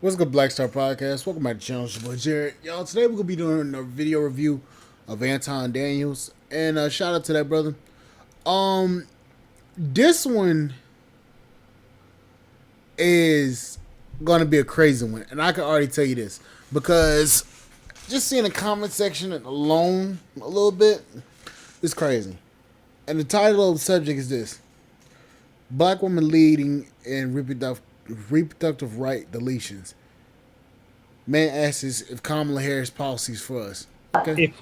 What's good, Black Star Podcast? Welcome back to the channel. It's your boy Jared. Y'all, today we're going to be doing a video review of Anton Daniels. And shout out to that brother. This one is going to be a crazy one. And I can already tell you this. Because just seeing the comment section alone a little bit is crazy. And the title of the subject is this: Black women leading in reproductive right deletions. Man asks if Kamala Harris policies for us. Okay.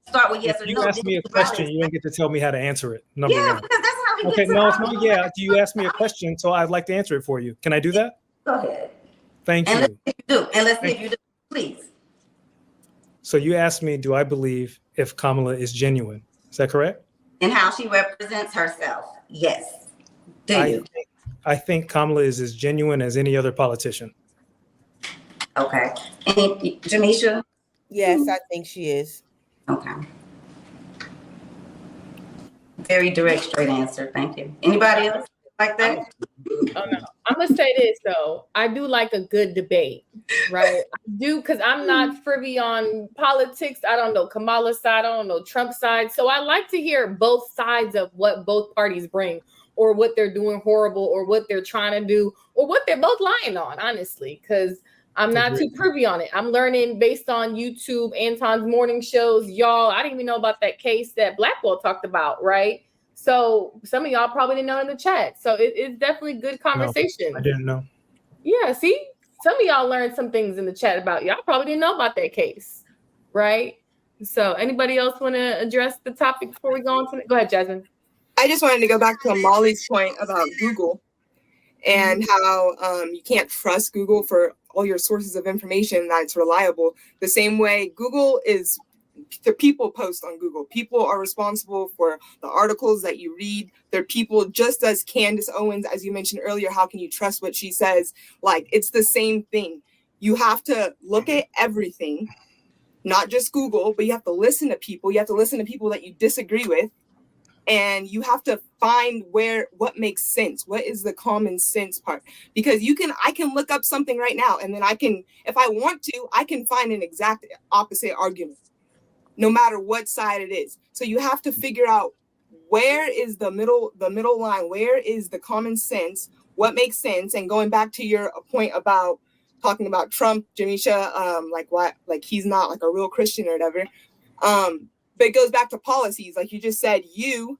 Start with yes or you no. ask me a question, you don't get to tell me how to answer it. Number yeah, one. because that's how we Okay, get to no, it's not. Yeah, you ask me a question, so I'd like to answer it for you. Can I do that? Go ahead. Thank and you. Let's see if you do. And let's see if you do. Please. So you asked me, do I believe if Kamala is genuine? Is that correct? And how she represents herself. Yes. I think Kamala is as genuine as any other politician. Okay. And Jamisha? Yes, I think she is. Okay. Very direct, straight answer. Thank you. Anybody else like that? Oh, no. I'm gonna say this though. I do like a good debate, right? I do, because I'm not privy on politics. I don't know Kamala's side. I don't know Trump's side. So I like to hear both sides of what both parties bring, or what they're doing horrible, or what they're trying to do, or what they're both lying on, honestly, because I'm not too privy on it. I'm learning based on YouTube, Anton's morning shows. Y'all, I didn't even know about that case that Blackwell talked about, right? So some of y'all probably didn't know in the chat. So it's definitely good conversation. No, I didn't know. Yeah, see? Some of y'all learned some things in the chat about y'all probably didn't know about that case, right? So anybody else want to address the topic before we go on to it? Go ahead, Jasmine. I just wanted to go back to Molly's point about Google and how you can't trust Google for all your sources of information that's reliable. The same way Google is, the people post on Google. People are responsible for the articles that you read. They're people, just as Candace Owens, as you mentioned earlier, how can you trust what she says? Like, it's the same thing. You have to look at everything, not just Google, but you have to listen to people. You have to listen to people that you disagree with. And you have to find what makes sense. What is the common sense part? Because I can look up something right now, and then I can, if I want to, I can find an exact opposite argument, no matter what side it is. So you have to figure out where is the middle line, where is the common sense, what makes sense. And going back to your point about talking about Trump, Jamisha, like he's not like a real Christian or whatever. But it goes back to policies. Like you just said, you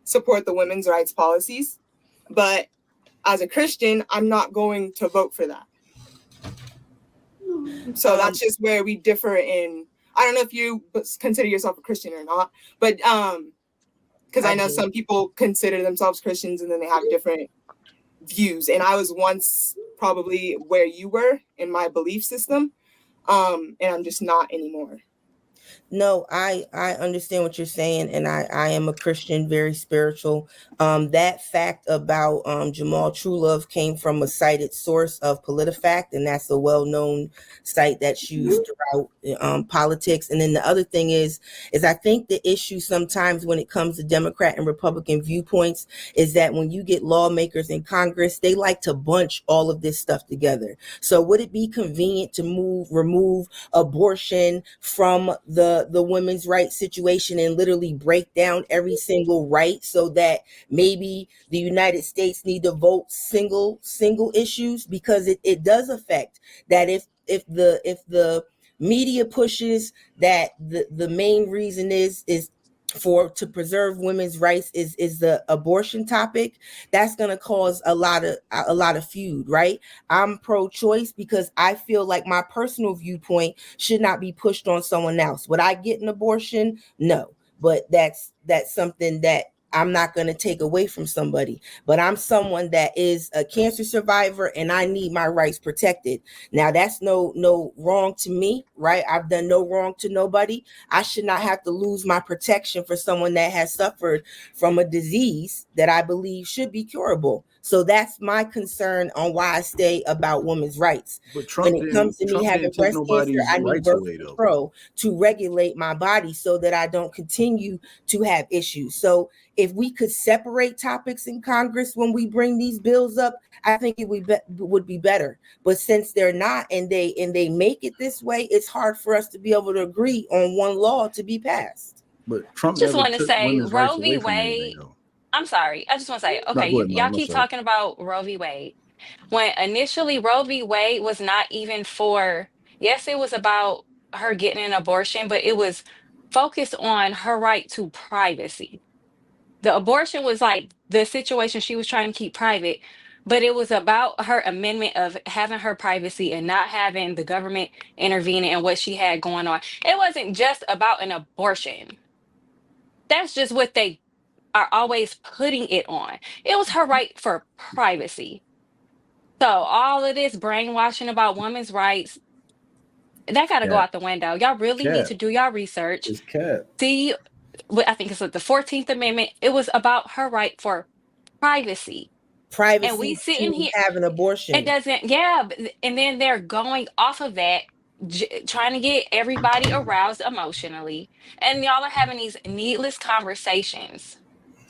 support the women's rights policies, but as a Christian, I'm not going to vote for that. So that's just where we differ in. I don't know if you consider yourself a Christian or not, but because I know some people consider themselves Christians and then they have different views. And I was once probably where you were in my belief system, and I'm just not anymore. No, I understand what you're saying, and I am a Christian, very spiritual. That fact about Jamal Truelove came from a cited source of PolitiFact, and that's a well-known site that's used throughout politics. And then the other thing is I think the issue sometimes when it comes to Democrat and Republican viewpoints is that when you get lawmakers in Congress, they like to bunch all of this stuff together. So would it be convenient to remove abortion from the women's rights situation and literally break down every single right so that maybe the United States need to vote single issues? Because it does affect that if the media pushes that the main reason is to preserve women's rights is the abortion topic, that's going to cause a lot of feud, right? I'm pro-choice because I feel like my personal viewpoint should not be pushed on someone else. Would I get an abortion? No, but that's something that I'm not going to take away from somebody. But I'm someone that is a cancer survivor and I need my rights protected. Now that's no wrong to me, right? I've done no wrong to nobody. I should not have to lose my protection for someone that has suffered from a disease that I believe should be curable. So that's my concern on why I stay about women's rights. But Trump When it comes to me having didn't take breast cancer, nobody's I need rights birth away, though. control to regulate my body so that I don't continue to have issues. So if we could separate topics in Congress when we bring these bills up, I think it would be better. But since they're not, and they make it this way, it's hard for us to be able to agree on one law to be passed. But Trump Just never want to took say women's rights Roe away v. from anything, Wade. though. I'm sorry. I just want to say, No, okay, go ahead, y'all Mom. I'm keep sorry. talking about Roe v. Wade. When initially Roe v. Wade was not even for, yes, it was about her getting an abortion, but it was focused on her right to privacy. The abortion was like the situation she was trying to keep private, but it was about her amendment of having her privacy and not having the government intervening in what she had going on. It wasn't just about an abortion. That's just what they are always putting it on. It was her right for privacy. So all of this brainwashing about women's rights, that got to go Cap. out the window. Y'all really need to do y'all research. It's cap. See, I think it's like the 14th Amendment. It was about her right for privacy. And we Privacy sitting to here, have an abortion. it doesn't, yeah. And then they're going off of that, trying to get everybody aroused emotionally. And y'all are having these needless conversations.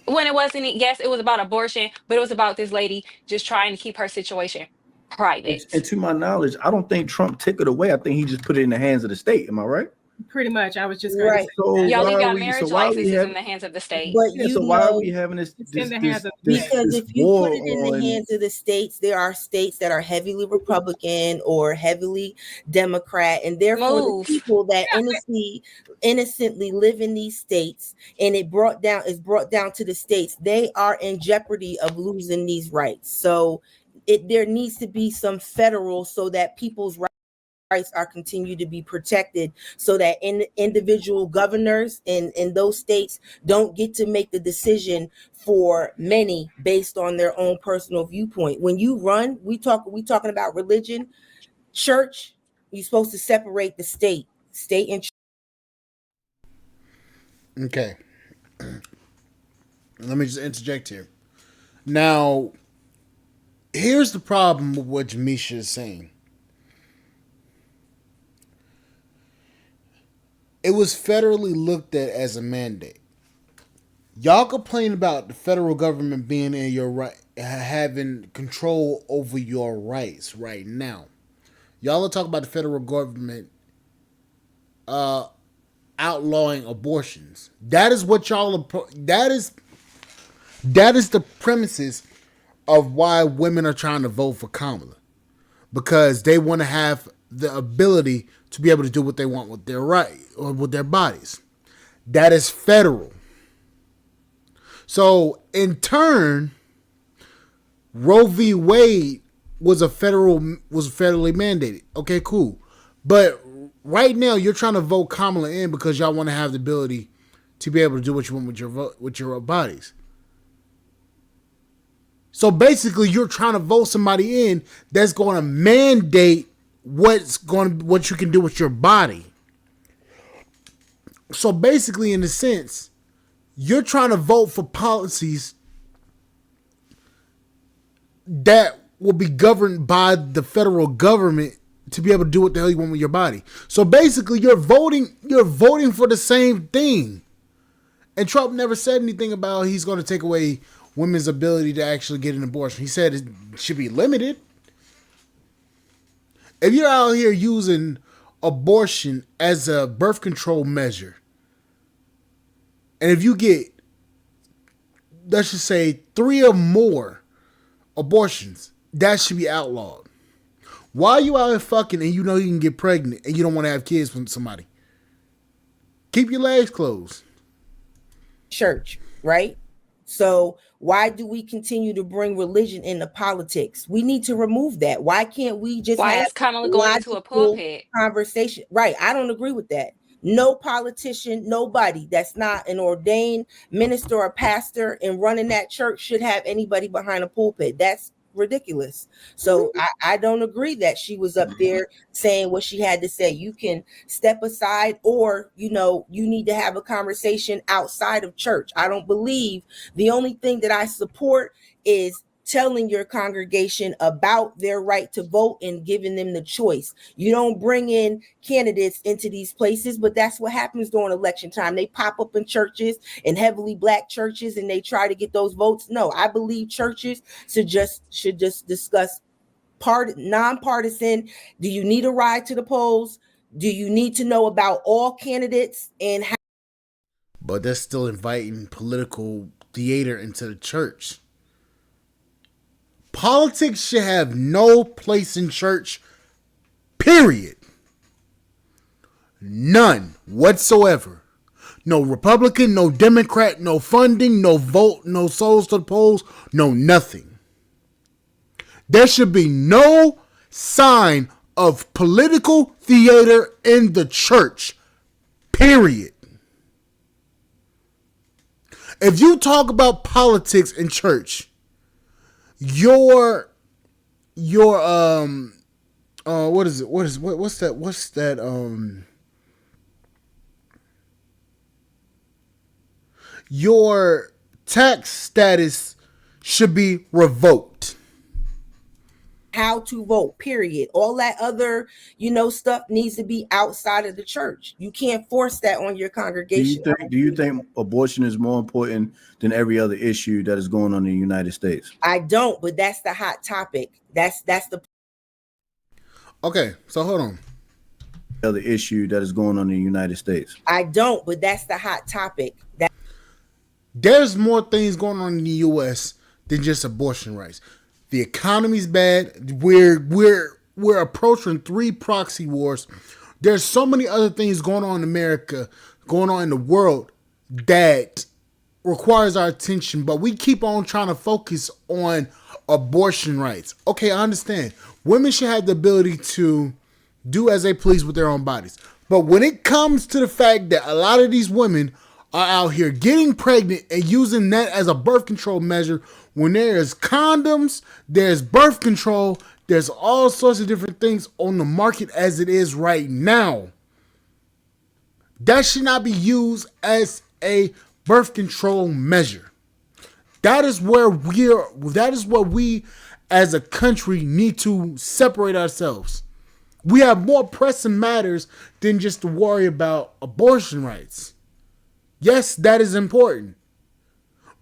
When it wasn't, yes, it was about abortion, but it was about this lady just trying to keep her situation private. And to my knowledge, I don't think Trump took it away. I think he just put it in the hands of the state. Am I right? Pretty much. I was just going Right. to say So that. Y'all why leave are y'all we? So marriage why are we licenses in having? the hands of the state. But Yeah. you So why are know, we having this? It's in the hands of this because if you war put it in the on? hands of the states, there are states that are heavily Republican or heavily Democrat, and therefore the Move. people that innocently live in these states, and is brought down to the states, they are in jeopardy of losing these rights. So there needs to be some federal so that people's rights are continued to be protected, so that individual governors in those states don't get to make the decision for many based on their own personal viewpoint. When you run, we talking about religion, church, you're supposed to separate the state and church. Okay. Let me just interject here. Now, here's the problem with what Jamisha is saying. It was federally looked at as a mandate. Y'all complain about the federal government being in your right, having control over your rights right now. Y'all are talking about the federal government outlawing abortions. That is what y'all are. That is the premises of why women are trying to vote for Kamala, because they want to have the ability to be able to do what they want with their right or with their bodies. That is federal. So in turn, Roe v. Wade was federally mandated. Okay, cool. But right now you're trying to vote Kamala in because y'all want to have the ability to be able to do what you want with your bodies. So basically you're trying to vote somebody in that's going to mandate what you can do with your body. So basically, in a sense, you're trying to vote for policies that will be governed by the federal government to be able to do what the hell you want with your body. So basically, you're voting for the same thing. And Trump never said anything about he's going to take away women's ability to actually get an abortion. He said it should be limited. If you're out here using abortion as a birth control measure, and if you get, let's just say, 3 or more abortions, that should be outlawed. Why are you out here fucking and you know you can get pregnant and you don't want to have kids with somebody? Keep your legs closed. Church, right? So why do we continue to bring religion into politics? We need to remove that. Why can't we just Why have is Kamala going into a pulpit? Conversation? Right. I don't agree with that. No politician, nobody that's not an ordained minister or pastor and running that church should have anybody behind a pulpit. That's ridiculous. So I don't agree that she was up there saying what she had to say. You can step aside, or you need to have a conversation outside of church. I don't believe, the only thing that I support is telling your congregation about their right to vote and giving them the choice. You don't bring in candidates into these places, but that's what happens during election time. They pop up in churches and heavily black churches and they try to get those votes. No, I believe churches should just discuss nonpartisan. Do you need a ride to the polls? Do you need to know about all candidates and how? But they're still inviting political theater into the church. Politics should have no place in church, period. None whatsoever. No Republican, no Democrat, no funding, no vote, no souls to the polls, no nothing. There should be no sign of political theater in the church, period. If you talk your politics in church, what's that your tax status should be revoked. How to vote, period. All that other, stuff needs to be outside of the church. You can't force that on your congregation. Do you think abortion is more important than every other issue that is going on in the United States? I don't, but that's the hot topic. That's the Okay, so hold on. Other issue that is going on in the United States. I don't, but that's the hot topic. There's more things going on in the U.S. than just abortion rights. The economy's bad. We're approaching 3 proxy wars. There's so many other things going on in America, going on in the world that requires our attention, but we keep on trying to focus on abortion rights. Okay, I understand. Women should have the ability to do as they please with their own bodies. But when it comes to the fact that a lot of these women are out here getting pregnant and using that as a birth control measure, when there's condoms, there's birth control, there's all sorts of different things on the market as it is right now, that should not be used as a birth control measure. That is where we as a country need to separate ourselves. We have more pressing matters than just to worry about abortion rights. Yes, that is important.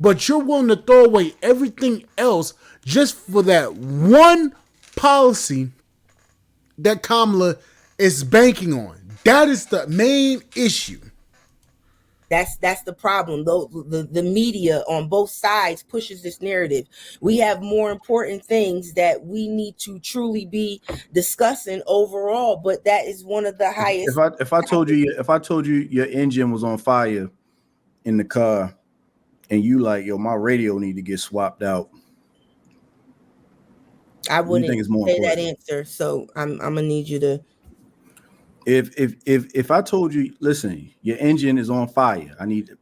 But you're willing to throw away everything else just for that one policy that Kamala is banking on. That is the main issue. That's the problem. Though the media on both sides pushes this narrative. We have more important things that we need to truly be discussing overall, but that is one of the highest. If I told you your engine was on fire in the car and you like, yo, my radio need to get swapped out, I wouldn't think it's more say important? that answer. So I'm gonna need you to. If I told you, listen, your engine is on fire, I need it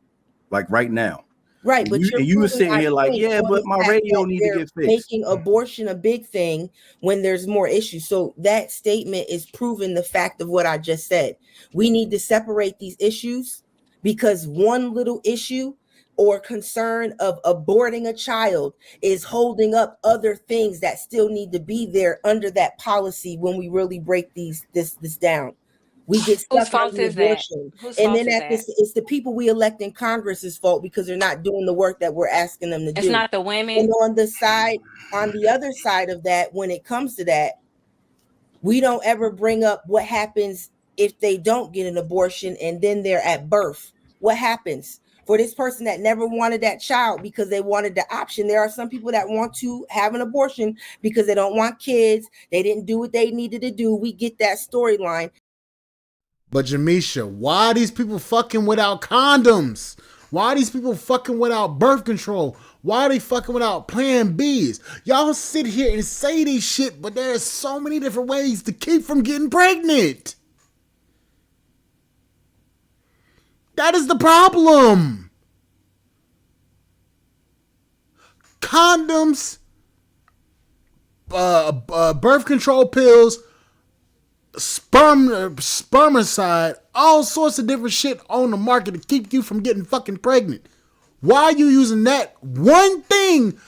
like right now. Right, but you were sitting here like, yeah, but my radio need to get fixed. Making abortion a big thing when there's more issues. So that statement is proving the fact of what I just said. We need to separate these issues because one little issue or concern of aborting a child is holding up other things that still need to be there under that policy when we really break this down. We get stuck on the abortion. And then it's the people we elect in Congress's fault because they're not doing the work that we're asking them to do. It's not the women. And on the other side of that, when it comes to that, we don't ever bring up what happens if they don't get an abortion and then they're at birth. What happens for this person that never wanted that child because they wanted the option? There are some people that want to have an abortion because they don't want kids. They didn't do what they needed to do. We get that storyline. But Jamisha, why are these people fucking without condoms? Why are these people fucking without birth control? Why are they fucking without Plan Bs? Y'all sit here and say these shit, but there's so many different ways to keep from getting pregnant. That is the problem. Condoms, birth control pills, spermicide, all sorts of different shit on the market to keep you from getting fucking pregnant. Why are you using that one thing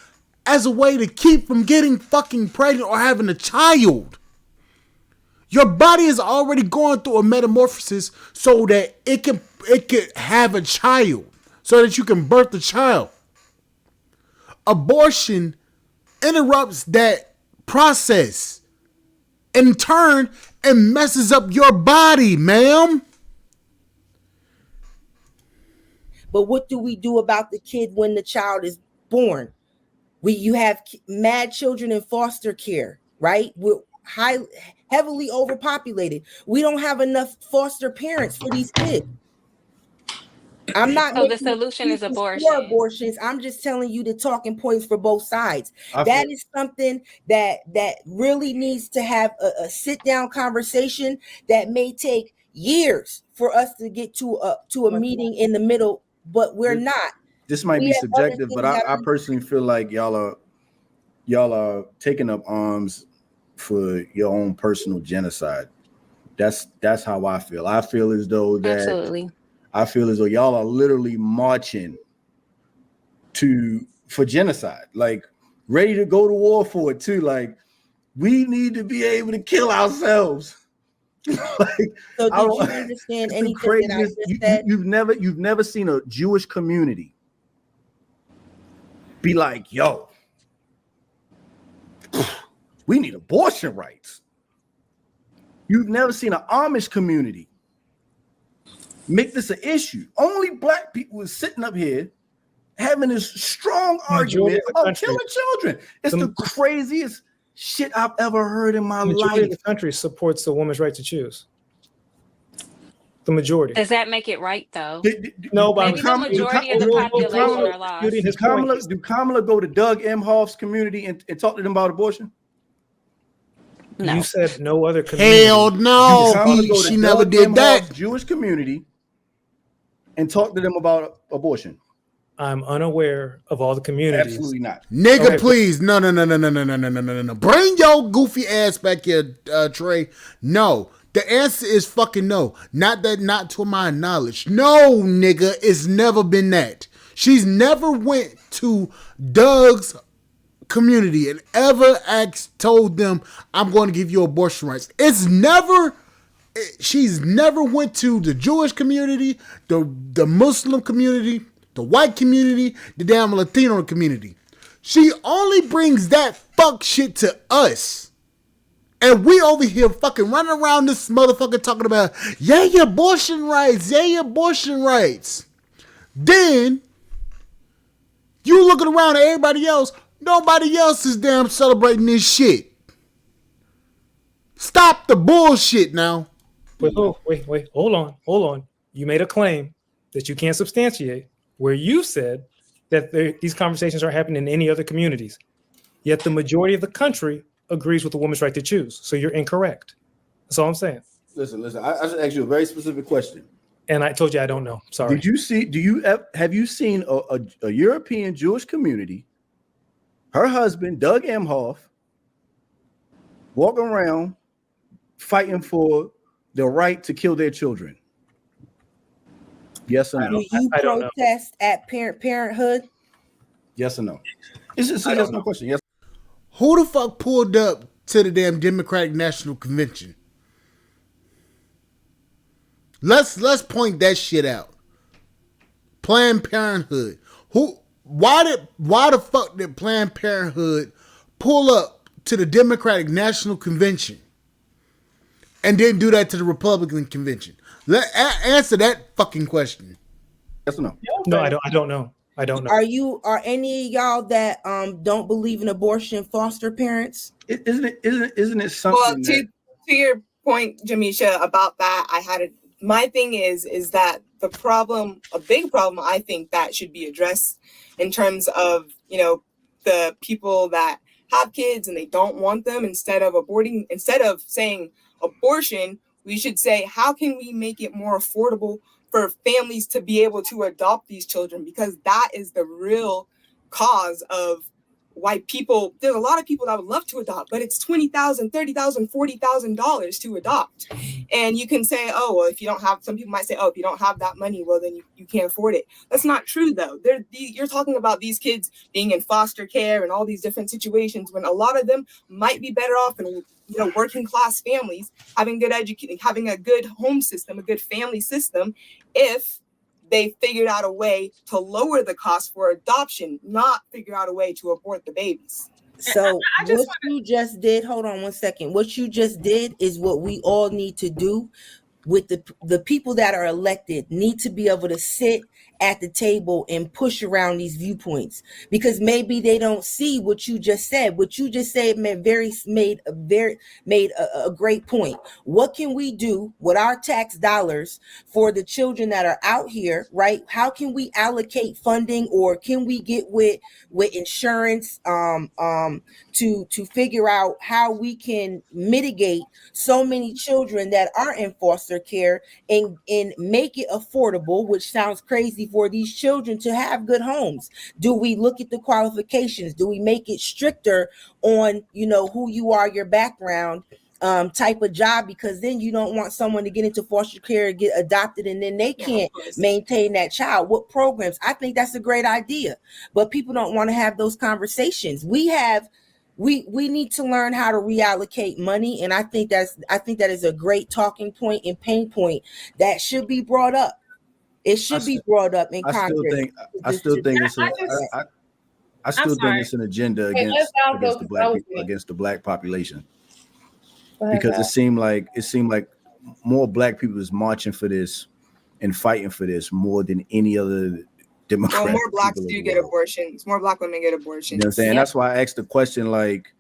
as a way to keep from getting fucking pregnant or having a child. Your body is already going through a metamorphosis so that it can have a child, so that you can birth a child. Abortion interrupts that process. In turn, it messes up your body, ma'am. But what do we do about the kid when the child is born? You have mad children in foster care, right? We're heavily overpopulated. We don't have enough foster parents for these kids. I'm not So the making solution is excuses abortion. for abortions. I'm just telling you the talking points for both sides. That is something that really needs to have a sit down conversation that may take years for us to get to a meeting in the middle, but we're not. This might be subjective, but I personally feel like y'all are taking up arms for your own personal genocide. That's how I feel. I feel as though y'all are literally marching for genocide, like ready to go to war for it too. Like, we need to be able to kill ourselves. Like, so did you understand anything that I just said? You've never seen a Jewish community be like, yo, we need abortion rights. You've never seen an Amish community make this an issue. Only black people is sitting up here having this strong argument about killing children. It's the craziest shit I've ever heard in my life. The majority of the country supports the woman's right to choose. The majority. Does that make it right, though? No, but maybe the majority of the population are lost. Do Kamala go to Doug Emhoff's community and talk to them about abortion? No. You said no other community. Hell no. She never did that. Jewish community and talk to them about abortion. I'm unaware of all the communities. Absolutely not. Nigga, okay, please. No. Bring your goofy ass back here, Trey. No. The answer is fucking no. Not to my knowledge. No, nigga, it's never been that. She's never went to Doug's community and ever told them, I'm going to give you abortion rights. She's never went to the Jewish community, the Muslim community, the white community, the damn Latino community. She only brings that fuck shit to us. And we over here fucking running around this motherfucker talking about, yay, abortion rights, yay, abortion rights. Then, you looking around at everybody else, nobody else is damn celebrating this shit. Stop the bullshit now. Wait, hold on. You made a claim that you can't substantiate where you said that these conversations aren't happening in any other communities. Yet the majority of the country agrees with the woman's right to choose. So you're incorrect. That's all I'm saying. Listen. I just asked you a very specific question. And I told you I don't know. Sorry. Have you seen a European Jewish community, her husband, Doug Emhoff, walking around fighting for the right to kill their children? Yes or no? Do you protest at Planned Parenthood? Yes or no? It's just that's my question. Yes. Who the fuck pulled up to the damn Democratic National Convention? Let's point that shit out. Planned Parenthood. Why the fuck did Planned Parenthood pull up to the Democratic National Convention and didn't do that to the Republican convention? Answer that fucking question. Yes or no? No, I don't know. I don't know. Are any of y'all that don't believe in abortion foster parents? Isn't it something? Well, to your point, Jamisha, about that, my thing is that a big problem I think that should be addressed in terms of, the people that have kids and they don't want them, instead of saying abortion, we should say, how can we make it more affordable for families to be able to adopt these children? Because that is the real cause of why there's a lot of people that would love to adopt, but it's $20,000, $30,000, $40,000 to adopt. And you can say, oh, well, if you don't have, some people might say, oh, if you don't have that money, well, then you can't afford it. That's not true, though. You're talking about these kids being in foster care and all these different situations when a lot of them might be better off in working class families, having good education, having a good home system, a good family system, if they figured out a way to lower the cost for adoption, not figure out a way to abort the babies. So you just did, hold on one second. What you just did is what we all need to do with the people that are elected need to be able to sit at the table and push around these viewpoints, because maybe they don't see what you just said. What you just said made a great point. What can we do with our tax dollars for the children that are out here, right? How can we allocate funding, or can we get with insurance to figure out how we can mitigate so many children that are in foster care and make it affordable, which sounds crazy, for these children to have good homes? Do we look at the qualifications? Do we make it stricter on, who you are, your background, type of job? Because then you don't want someone to get into foster care and get adopted and then they can't maintain that child. What programs? I think that's a great idea, but people don't want to have those conversations. We need to learn how to reallocate money, and I think that is a great talking point and pain point that should be brought up. It should be brought up in Congress. I still think it's an agenda against the black population, because it seemed like more black people is marching for this and fighting for this more than any other Democrat. Well, more blacks do get abortions. More black women get abortions. You know what I'm saying? That's why I asked the question. Like,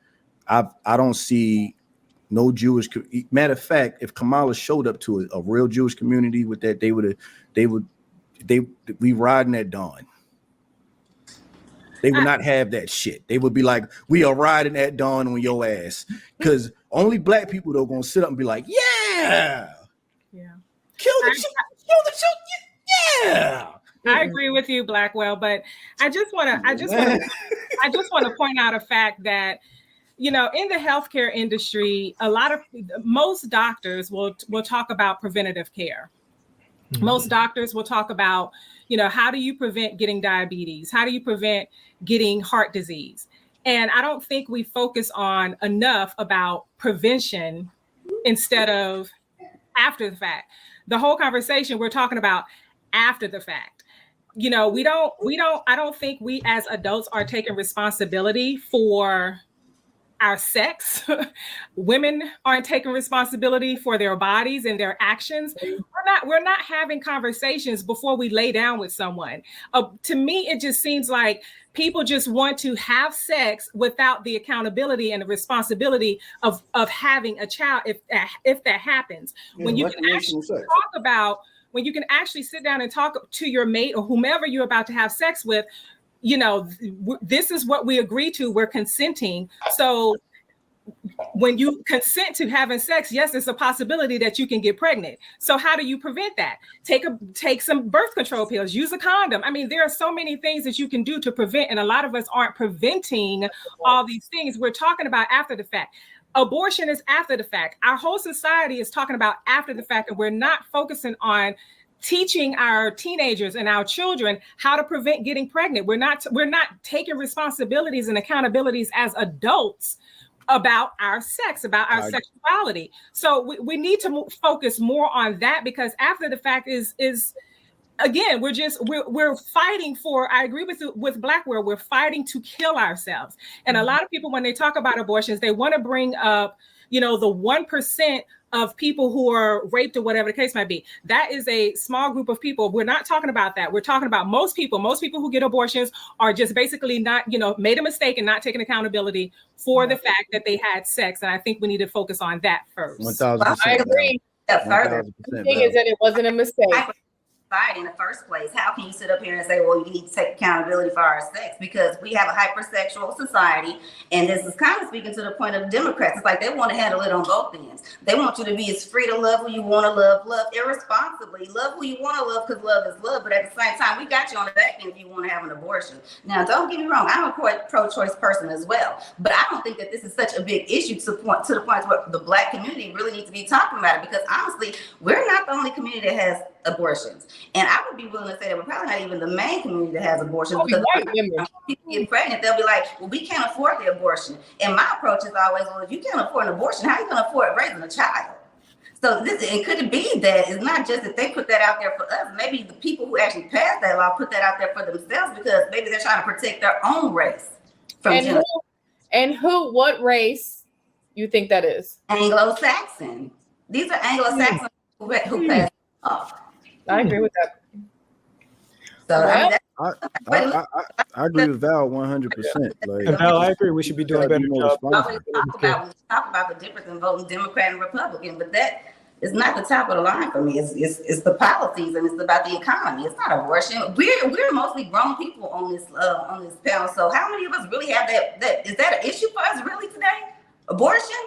I don't see no Jewish. Matter of fact, if Kamala showed up to a real Jewish community with that, we riding at dawn. They would not have that shit. They would be like, we are riding at dawn on your ass. Because only black people though gonna sit up and be like, yeah, kill the children, yeah. I agree with you, Blackwell, but I just want to point out a fact that, in the healthcare industry, most doctors will talk about preventative care. Mm-hmm. Most doctors will talk about, how do you prevent getting diabetes? How do you prevent getting heart disease? And I don't think we focus on enough about prevention instead of after the fact. The whole conversation we're talking about after the fact. I don't think we as adults are taking responsibility for our sex. Women aren't taking responsibility for their bodies and their actions. We're not having conversations before we lay down with someone. To me, it just seems like people just want to have sex without the accountability and the responsibility of having a child if that happens. When you can actually when you can actually sit down and talk to your mate or whomever you're about to have sex with, this is what we agree to. We're consenting. So when you consent to having sex, yes, it's a possibility that you can get pregnant. So how do you prevent that? Take some birth control pills, use a condom. I mean, there are so many things that you can do to prevent, and a lot of us aren't preventing all these things. We're talking about after the fact. Abortion is after the fact. Our whole society is talking about after the fact, and we're not focusing on teaching our teenagers and our children how to prevent getting pregnant. We're not taking responsibilities and accountabilities as adults about our sex, about our sexuality. So we need to focus more on that, because after the fact is again, we're fighting for, I agree with Blackwell, we're fighting to kill ourselves. And a lot of people, when they talk about abortions, they want to bring up, the 1% of people who are raped or whatever the case might be. That is a small group of people. We're not talking about that. We're talking about most people. Most people who get abortions are just basically not, made a mistake and not taking accountability for the fact that they had sex. And I think we need to focus on that first. 1,000%. I agree. Further. The thing is that it wasn't a mistake. society in the first place. How can you sit up here and say, well, you need to take accountability for our sex? Because we have a hypersexual society, and this is kind of speaking to the point of Democrats. It's like they want to handle it on both ends. They want you to be as free to love who you want to love irresponsibly, love who you want to love because love is love. But at the same time, we got you on the back end if you want to have an abortion. Now, don't get me wrong, I'm a pro-choice person as well, but I don't think that this is such a big issue to the point where the Black community really needs to be talking about it, because honestly, we're not the only community that has abortions. And I would be willing to say that we're probably not even the main community that has abortions, because when people get pregnant, they'll be like, well, we can't afford the abortion. And my approach is always, well, if you can't afford an abortion, how are you going to afford raising a child? So it could be that it's not just that they put that out there for us. Maybe the people who actually passed that law put that out there for themselves, because maybe they're trying to protect their own race from what race you think that is? Anglo-Saxon. These are Anglo-Saxons who passed off. I agree with that. So I agree with Val 100%. Like, Val, I agree. We should be doing a better job. We talk about the difference in voting Democrat and Republican, but that is not the top of the line for me. It's the policies, and it's about the economy. It's not abortion. We're mostly grown people on this panel. So how many of us really have that? Is that an issue for us really today? Abortion?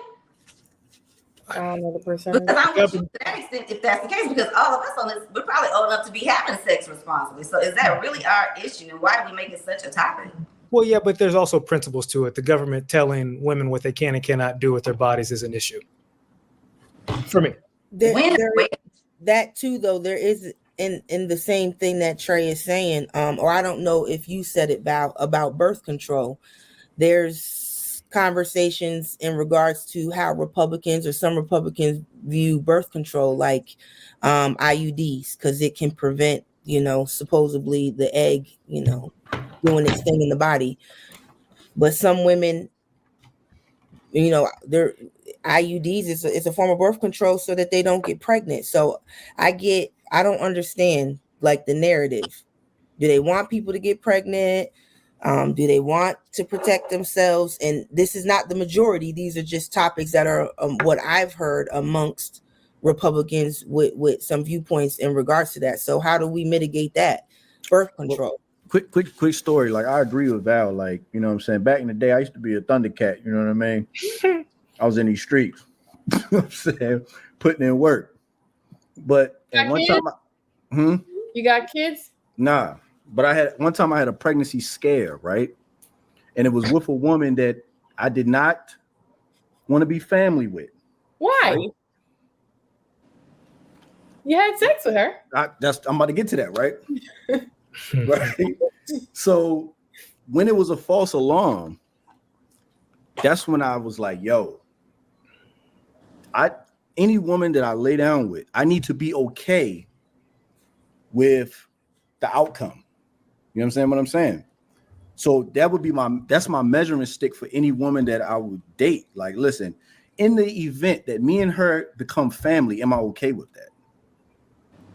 I don't know the percentage. Because I'm with you to that extent, if that's the case, because all of us on this, we're probably old enough to be having sex responsibly. So is that really our issue, and why do we make it such a topic? Well, yeah, but there's also principles to it. The government telling women what they can and cannot do with their bodies is an issue for me. That too, though, there is in the same thing that Trey is saying, or I don't know if you said it, Val, about birth control. There's conversations in regards to how Republicans or some Republicans view birth control, like IUDs, because it can prevent, supposedly the egg, doing its thing in the body. But some women, their IUDs is a form of birth control so that they don't get pregnant. So I don't understand like the narrative. Do they want people to get pregnant? Do they want to protect themselves? And this is not the majority. These are just topics that are what I've heard amongst Republicans with some viewpoints in regards to that. So how do we mitigate that? Birth control. Quick story. Like, I agree with Val. Like, you know what I'm saying? Back in the day, I used to be a Thundercat. You know what I mean? I was in these streets. You know what I'm saying? Putting in work. But at one time, you got kids? Nah. But one time I had a pregnancy scare, right? And it was with a woman that I did not want to be family with. Why? Right? You had sex with her. I'm about to get to that, right? Right. So when it was a false alarm, that's when I was like, yo, any woman that I lay down with, I need to be okay with the outcome. You know what I'm saying? So that would be that's my measuring stick for any woman that I would date. Like, listen, in the event that me and her become family, am I okay with that?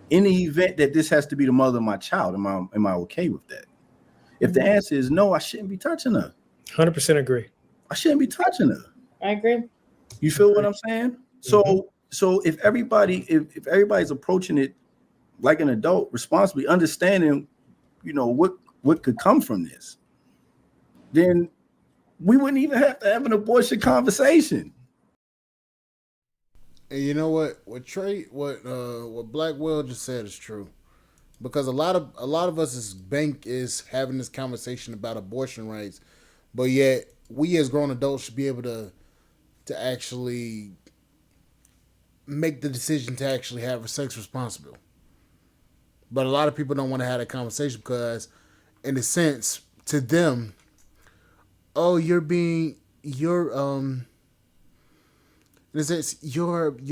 In the event that this has to be the mother of my child, am I okay with that? If the answer is no, I shouldn't be touching her. 100% agree. I shouldn't be touching her. I agree. You feel what I'm saying? So if everybody's approaching it like an adult, responsibly, understanding, what could come from this, then we wouldn't even have to have an abortion conversation. And you know what Black Will just said is true, because a lot of us is having this conversation about abortion rights, but yet we as grown adults should be able to actually make the decision to actually have sex responsible. But a lot of people don't want to have that conversation because, in a sense, to them, you're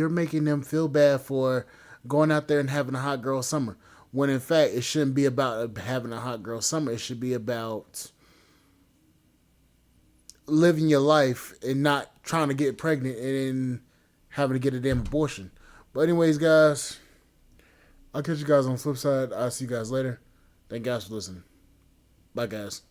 making them feel bad for going out there and having a hot girl summer. When in fact, it shouldn't be about having a hot girl summer. It should be about living your life and not trying to get pregnant and having to get a damn abortion. But anyways, guys, I'll catch you guys on the flip side. I'll see you guys later. Thank you guys for listening. Bye, guys.